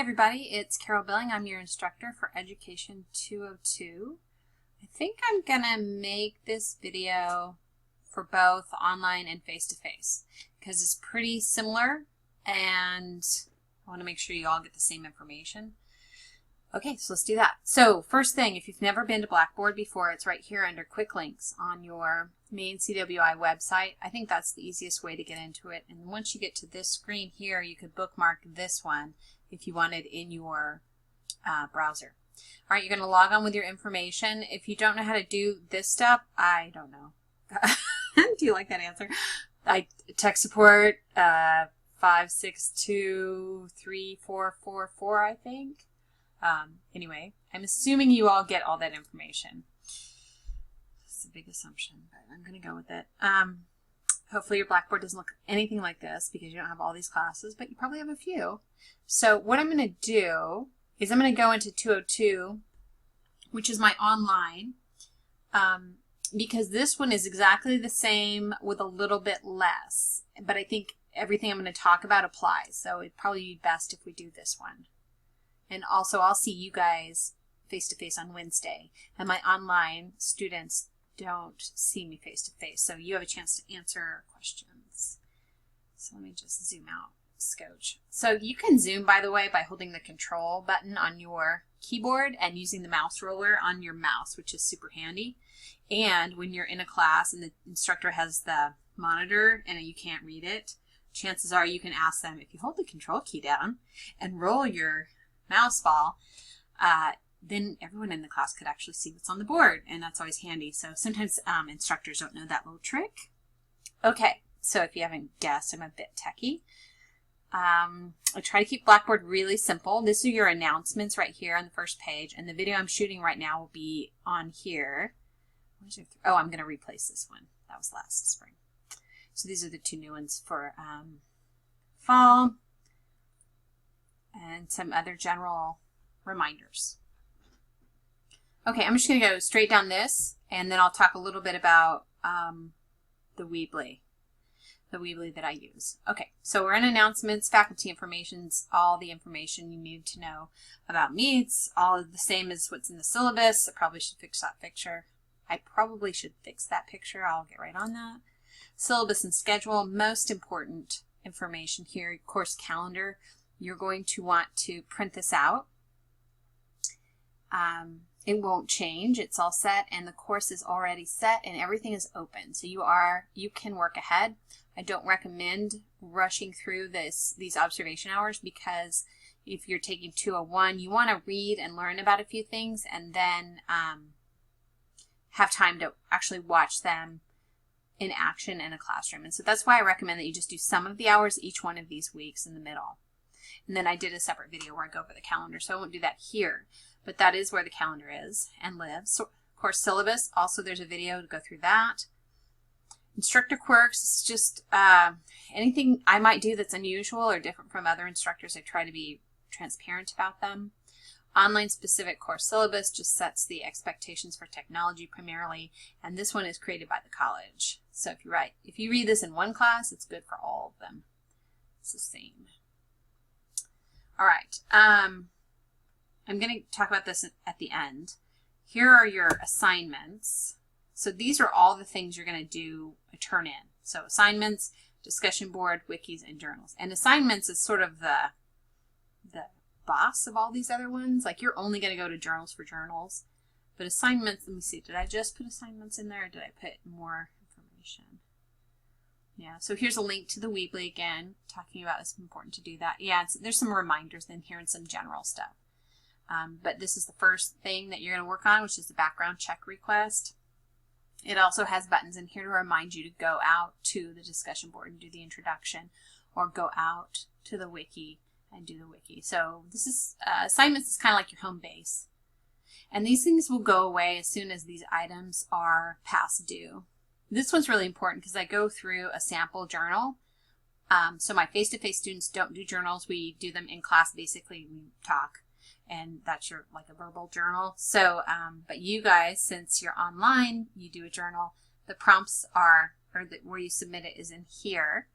Hey everybody, it's Carol Billing. I'm your instructor for Education 202. I think I'm gonna make this video for both online and face-to-face because it's pretty similar and I want to make sure you all get the same information. Okay, so let's do that. So first thing, if you've never been to Blackboard before, it's right here under Quick Links on your main CWI website. I think that's the easiest way to get into it. And once you get to this screen here, you could bookmark this one if you wanted in your browser. All right, you're going to log on with your information. If you don't know how to do this step, I don't know. Do you like that answer? Tech support 5623444, I think. Anyway, I'm assuming you all get all that information. It's a big assumption, but I'm going to go with it. Hopefully your Blackboard doesn't look anything like this because you don't have all these classes, but you probably have a few. So what I'm going to do is I'm going to go into 202, which is my online, because this one is exactly the same with a little bit less, but I think everything I'm going to talk about applies, so it'd probably be best if we do this one. And also, I'll see you guys face-to-face on Wednesday. And my online students don't see me face-to-face, so you have a chance to answer questions. So let me just zoom out, scotch. So you can zoom, by the way, by holding the control button on your keyboard and using the mouse roller on your mouse, which is super handy. And when you're in a class and the instructor has the monitor and you can't read it, chances are you can ask them, if you hold the control key down and roll your mouse ball, then everyone in the class could actually see what's on the board, and that's always handy. So sometimes instructors don't know that little trick. Okay, so if you haven't guessed, I'm a bit techie. I try to keep Blackboard really simple. This are your announcements right here on the first page, and the video I'm shooting right now will be on here. Oh, I'm going to replace this one. That was last spring. So these are the two new ones for fall, and some other general reminders. Okay, I'm just going to go straight down this, and then I'll talk a little bit about the Weebly that I use. Okay, so we're in announcements, faculty informations, all the information you need to know about meets, all the same as what's in the syllabus. I probably should fix that picture. I'll get right on that. Syllabus and schedule, most important information here, course calendar. You're going to want to print this out. It won't change. It's all set, and the course is already set, and everything is open. So you can work ahead. I don't recommend rushing through these observation hours, because if you're taking 201, you want to read and learn about a few things, and then have time to actually watch them in action in a classroom. And so that's why I recommend that you just do some of the hours each one of these weeks in the middle. And then I did a separate video where I go over the calendar, so I won't do that here. But that is where the calendar is and lives. So, course syllabus, also there's a video to go through that. Instructor quirks, it's just anything I might do that's unusual or different from other instructors. I try to be transparent about them. Online specific course syllabus just sets the expectations for technology primarily, and this one is created by the college. So if you read this in one class, it's good for all of them. It's the same. All right, I'm going to talk about this at the end. Here are your assignments. So these are all the things you're going to do turn in. So assignments, discussion board, wikis, and journals. And assignments is sort of the boss of all these other ones. Like, you're only going to go to journals for journals. But assignments, let me see, did I just put assignments in there, or did I put more information? Yeah, so here's a link to the Weebly again, talking about it's important to do that. Yeah, there's some reminders in here and some general stuff. But this is the first thing that you're going to work on, which is the background check request. It also has buttons in here to remind you to go out to the discussion board and do the introduction, or go out to the wiki and do the wiki. So this is assignments is kind of like your home base. And these things will go away as soon as these items are past due. This one's really important because I go through a sample journal. So my face-to-face students don't do journals. We do them in class. Basically, we talk, and that's like a verbal journal. So, but you guys, since you're online, you do a journal. The prompts are, where you submit it is in here.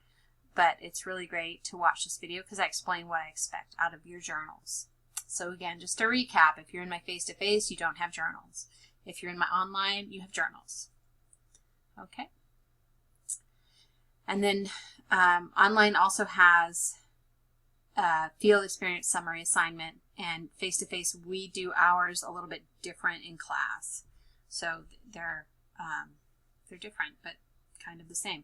but it's really great to watch this video because I explain what I expect out of your journals. So again, just to recap, if you're in my face-to-face, you don't have journals. If you're in my online, you have journals. Okay. And then online also has field experience summary assignment, and face-to-face we do ours a little bit different in class. So they're different, but kind of the same.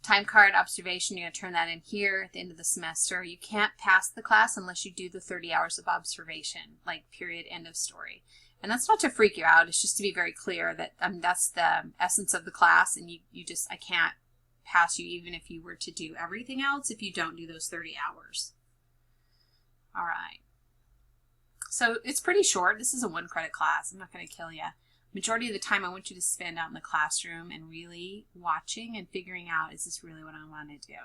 Time card observation, you're going to turn that in here at the end of the semester. You can't pass the class unless you do the 30 hours of observation, like period, end of story. And that's not to freak you out, it's just to be very clear that that's the essence of the class, and I can't pass you even if you were to do everything else if you don't do those 30 hours. All right. So it's pretty short. This is a 1-credit class. I'm not going to kill you. Majority of the time I want you to spend out in the classroom and really watching and figuring out, is this really what I want to do?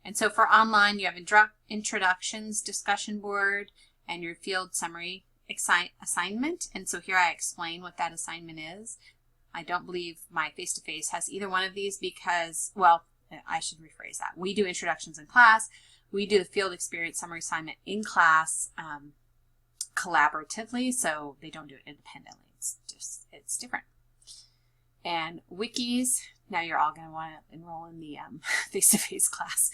And so for online, you have introductions, discussion board, and your field summary assignment. And so here I explain what that assignment is. I don't believe my face-to-face has either one of these because, well, I should rephrase that. We do introductions in class. We do the field experience summary assignment in class collaboratively, so they don't do it independently. It's different. And wikis, now you're all going to want to enroll in the face-to-face class.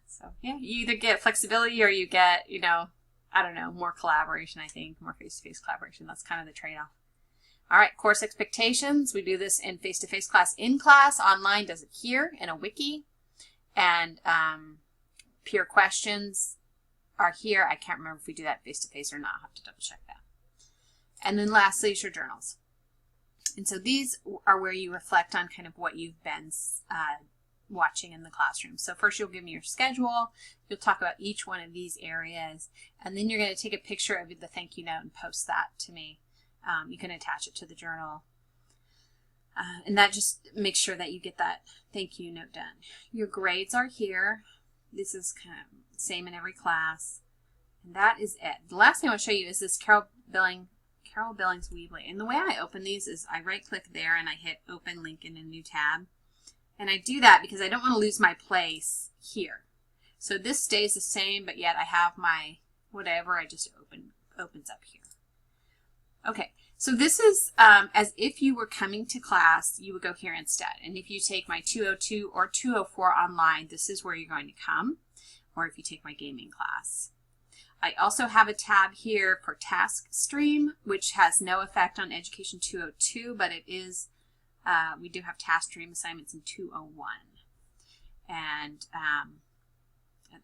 So yeah, you either get flexibility or you get, I don't know, more collaboration, I think, more face-to-face collaboration. That's kind of the trade-off. All right, course expectations. We do this in face-to-face class in class. Online does it here in a wiki. And peer questions are here. I can't remember if we do that face-to-face or not. I'll have to double check that. And then lastly is your journals. And so these are where you reflect on kind of what you've been watching in the classroom. So first you'll give me your schedule. You'll talk about each one of these areas. And then you're going to take a picture of the thank you note and post that to me. You can attach it to the journal. And that just makes sure that you get that thank you note done. Your grades are here. This is kind of the same in every class. And that is it. The last thing I want to show you is this Carol Billings Weebly. And the way I open these is I right click there and I hit open link in a new tab. And I do that because I don't want to lose my place here. So this stays the same, but yet I have my whatever I just opens up here. Okay, so this is as if you were coming to class, you would go here instead. And if you take my 202 or 204 online, this is where you're going to come, or if you take my gaming class. I also have a tab here for task stream, which has no effect on Education 202, but it is, we do have task stream assignments in 201.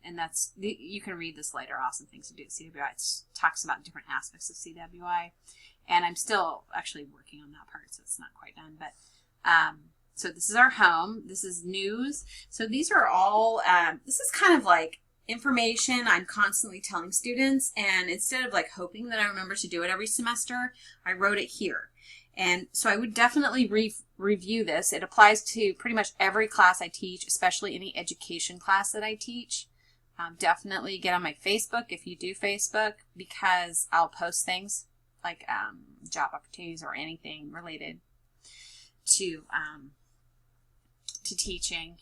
And that's, you can read this later, awesome things to do at CWI. It talks about different aspects of CWI. And I'm still actually working on that part, so it's not quite done. But so this is our home. This is news. So these are all, this is kind of like information I'm constantly telling students. And instead of like hoping that I remember to do it every semester, I wrote it here. And so I would definitely review this. It applies to pretty much every class I teach, especially any education class that I teach. Definitely get on my Facebook if you do Facebook, because I'll post things like job opportunities or anything related to teaching.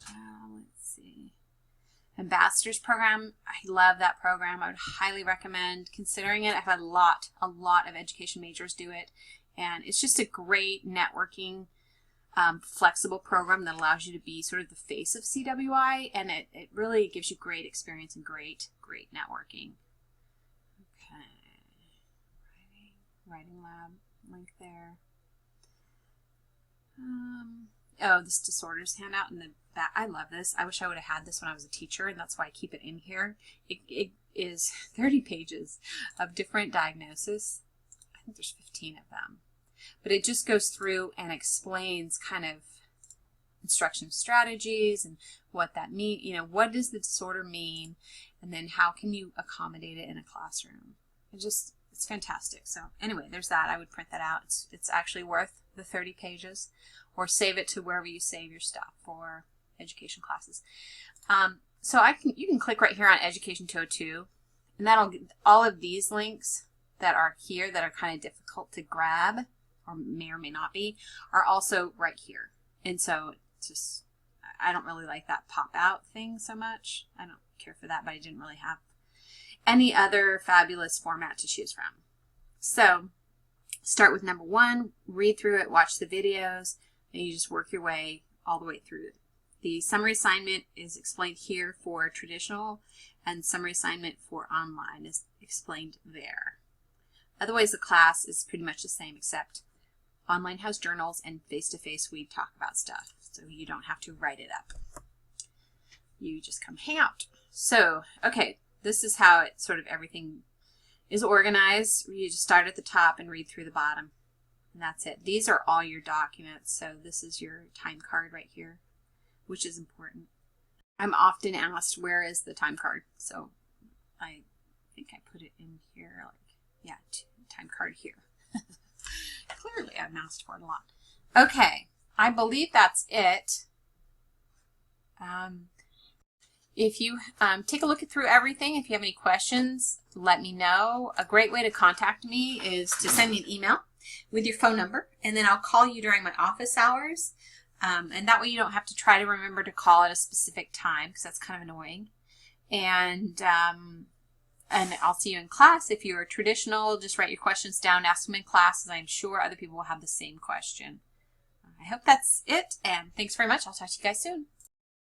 Let's see. Ambassadors program. I love that program. I would highly recommend considering it. I've had a lot of education majors do it. And it's just a great networking, flexible program that allows you to be sort of the face of CWI. And it really gives you great experience and great networking. Writing lab link there. Oh, this disorders handout in the back. I love this. I wish I would have had this when I was a teacher, and that's why I keep it in here. It is 30 pages of different diagnoses. I think there's 15 of them. But it just goes through and explains kind of instruction strategies and what that means. You know, what does the disorder mean? And then how can you accommodate it in a classroom? It's fantastic. So anyway, there's that. I would print that out. It's actually worth the 30 pages, or save it to wherever you save your stuff for education classes. So you can click right here on Education 202, and that'll get all of these links that are here that are kind of difficult to grab, or may not be, are also right here. And so it's just, I don't really like that pop out thing so much. I don't care for that, but I didn't really have any other fabulous format to choose from. So start with number 1, read through it, watch the videos, and you just work your way all the way through it. The summary assignment is explained here for traditional, and summary assignment for online is explained there. Otherwise, the class is pretty much the same, except online has journals, and face-to-face we talk about stuff, so you don't have to write it up. You just come hang out. So, okay, this is how it sort of everything is organized. You just start at the top and read through the bottom, and that's it. These are all your documents, so this is your time card right here, which is important. I'm often asked, where is the time card? So I think I put it in here, like, yeah, time card here. Clearly I've asked for it a lot. Okay, I believe that's it. If you take a look through everything, if you have any questions, let me know. A great way to contact me is to send me an email with your phone number, and then I'll call you during my office hours. And that way you don't have to try to remember to call at a specific time, because that's kind of annoying. And I'll see you in class. If you're traditional, just write your questions down, ask them in class, as I'm sure other people will have the same question. I hope that's it, and thanks very much. I'll talk to you guys soon.